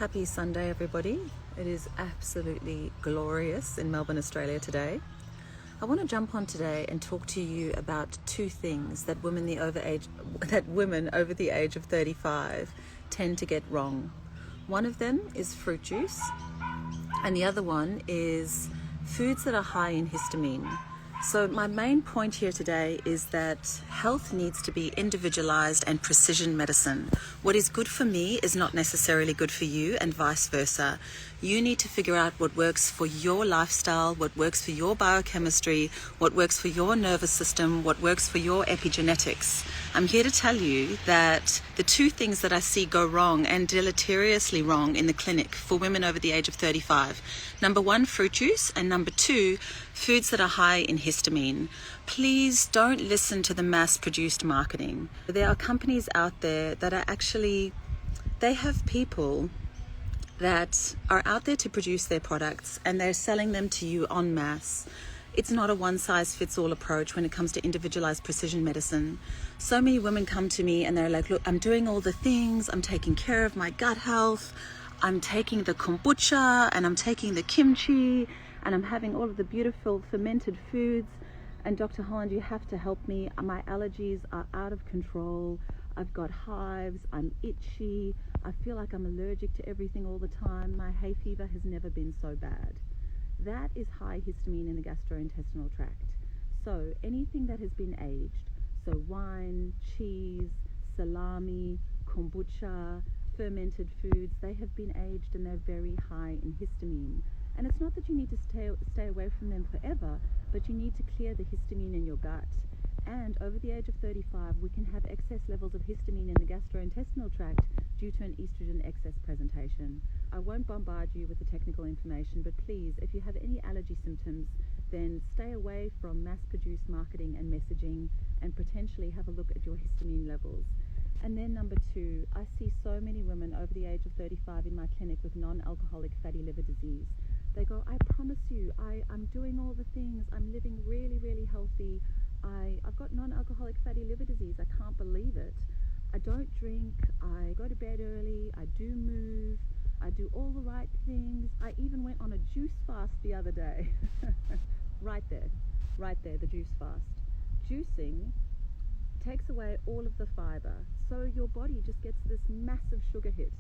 Happy Sunday, everybody. It is absolutely glorious in Melbourne, Australia today. I want to jump on today and talk to you about two things that women over the age of 35 tend to get wrong. One of them is fruit juice, and the other one is foods that are high in histamine. So my main point here today is that health needs to be individualized and precision medicine. What is good for me is not necessarily good for you, and vice versa. You need to figure out what works for your lifestyle, what works for your biochemistry, what works for your nervous system, what works for your epigenetics. I'm here to tell you that the two things that I see go wrong and deleteriously wrong in the clinic for women over the age of 35. Number one, fruit juice, and number two, foods that are high in histamine. Please don't listen to the mass-produced marketing. There are companies out there that are they have people that are out there to produce their products and they're selling them to you en masse. It's not a one-size-fits-all approach when it comes to individualized precision medicine. So many women come to me and they're like, look, I'm doing all the things, I'm taking care of my gut health, I'm taking the kombucha and I'm taking the kimchi and I'm having all of the beautiful fermented foods. And Dr. Holland, you have to help me. My allergies are out of control. I've got hives, I'm itchy, I feel like I'm allergic to everything all the time. My hay fever has never been so bad. That is high histamine in the gastrointestinal tract. So anything that has been aged, so wine, cheese, salami, kombucha, fermented foods, they have been aged and they're very high in histamine. And it's not that you need to stay away from them forever, but you need to clear the histamine in your gut. And over the age of 35, we can have excess levels of histamine in the gastrointestinal tract due to an estrogen excess presentation. I won't bombard you with the technical information, but please, if you have any allergy symptoms, then stay away from mass-produced marketing and messaging and potentially have a look at your histamine levels. And then number two, I see so many women over the age of 35 in my clinic with non-alcoholic fatty liver disease. They go, I promise you, I'm doing all the things, I'm living really, really healthy. I've got non-alcoholic fatty liver disease, I can't believe it. I don't drink, I go to bed early, I do move, I do all the right things. I even went on a juice fast the other day. Right there, the juice fast. Juicing takes away all of the fiber, so your body just gets this massive sugar hit.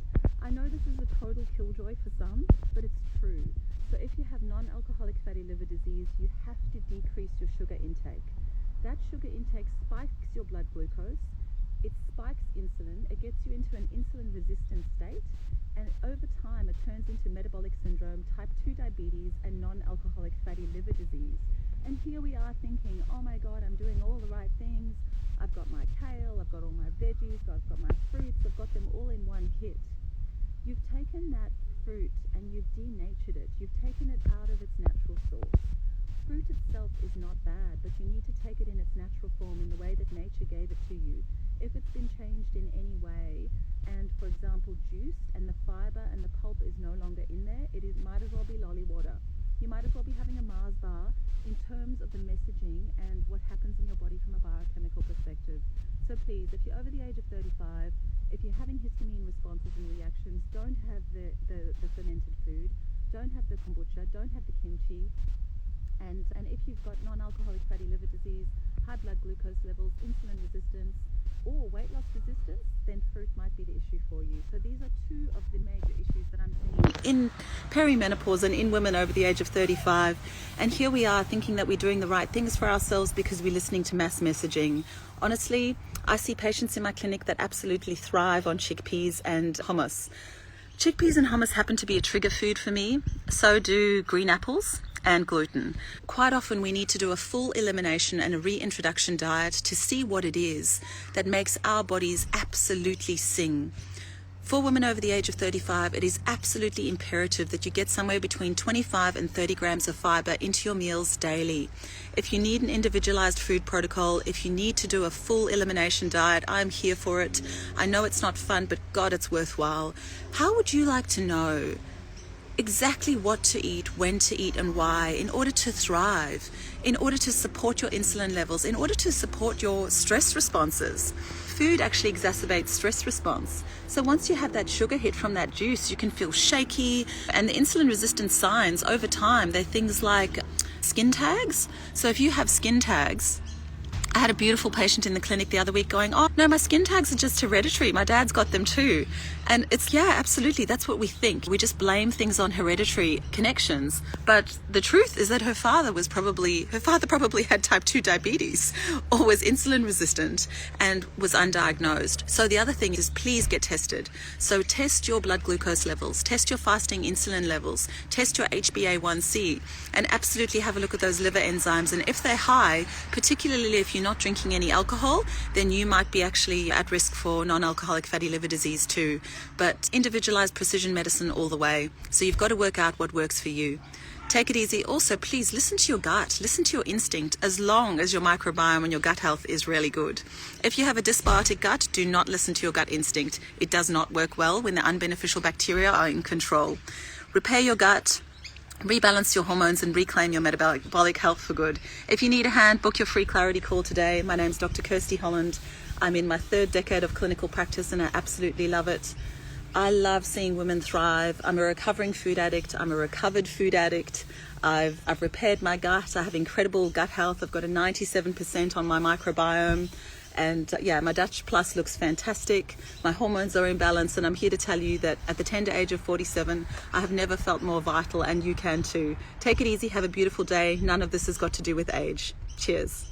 I know this is a total killjoy for some, but it's true. So if you have non-alcoholic fatty liver disease, you have to decrease your sugar intake. That sugar intake spikes your blood glucose, it spikes insulin, it gets you into an insulin resistant state, and over time it turns into metabolic syndrome, type 2 diabetes, and non-alcoholic fatty liver disease. And here we are thinking, oh my God, I'm doing all the right things. I've got my kale, I've got all my veggies, I've got my fruits, I've got them all in one hit. You've taken that fruit and you've denatured it. You've taken it out of its natural source. Fruit itself is not bad, but you need to take it in its natural form in the way that nature gave it to you. If it's been changed in any way, and for example juiced, and the fiber and the pulp is no longer in there, might as well be lolly water. You might as well be having a Mars bar in terms of the messaging and what happens in your body from a biochemical perspective. So please, if you're over the age of 35, if you're having histamine responses and reactions, don't have the fermented food, don't have the kombucha, don't have the kimchi. And if you've got non-alcoholic fatty liver disease, high blood glucose levels, insulin resistance, or weight loss resistance, then fruit might be the issue for you. So these are two of the major issues that I'm seeing in perimenopause and in women over the age of 35. And here we are thinking that we're doing the right things for ourselves because we're listening to mass messaging. Honestly, I see patients in my clinic that absolutely thrive on chickpeas and hummus. Chickpeas and hummus happen to be a trigger food for me. So do green apples and gluten. Quite often we need to do a full elimination and a reintroduction diet to see what it is that makes our bodies absolutely sing. For women over the age of 35, it is absolutely imperative that you get somewhere between 25 and 30 grams of fiber into your meals daily. If you need an individualized food protocol, if you need to do a full elimination diet, I'm here for it. I know it's not fun, but God, it's worthwhile. How would you like to know exactly what to eat, when to eat, and why in order to thrive, in order to support your insulin levels, in order to support your stress responses? food actually exacerbates stress response. So once you have that sugar hit from that juice, you can feel shaky. And the insulin resistant signs over time, they're things like skin tags. So if you have skin tags, I had a beautiful patient in the clinic the other week going, oh, no, my skin tags are just hereditary. My dad's got them too. And it's, yeah, absolutely. That's what we think. We just blame things on hereditary connections. But the truth is that her father probably had type 2 diabetes or was insulin resistant and was undiagnosed. So the other thing is, please get tested. So test your blood glucose levels, test your fasting insulin levels, test your HbA1c, and absolutely have a look at those liver enzymes. And if they're high, particularly if you're not drinking any alcohol, then you might be actually at risk for non-alcoholic fatty liver disease too. But individualized precision medicine all the way. So you've got to work out what works for you. Take it easy. Also, please listen to your gut, listen to your instinct, as long as your microbiome and your gut health is really good. If you have a dysbiotic gut, do not listen to your gut instinct. It does not work well when the unbeneficial bacteria are in control. Repair your gut, rebalance your hormones, and reclaim your metabolic health for good. If you need a hand, book your free clarity call today. My name's Dr. Kirsty Holland. I'm in my 3rd decade of clinical practice and I absolutely love it. I love seeing women thrive. I'm a recovering food addict. I'm a recovered food addict. I've repaired my gut. I have incredible gut health. I've got a 97% on my microbiome. And my Dutch Plus looks fantastic. My hormones are in balance, and I'm here to tell you that at the tender age of 47, I have never felt more vital, and you can too. Take it easy. Have a beautiful day. None of this has got to do with age. Cheers.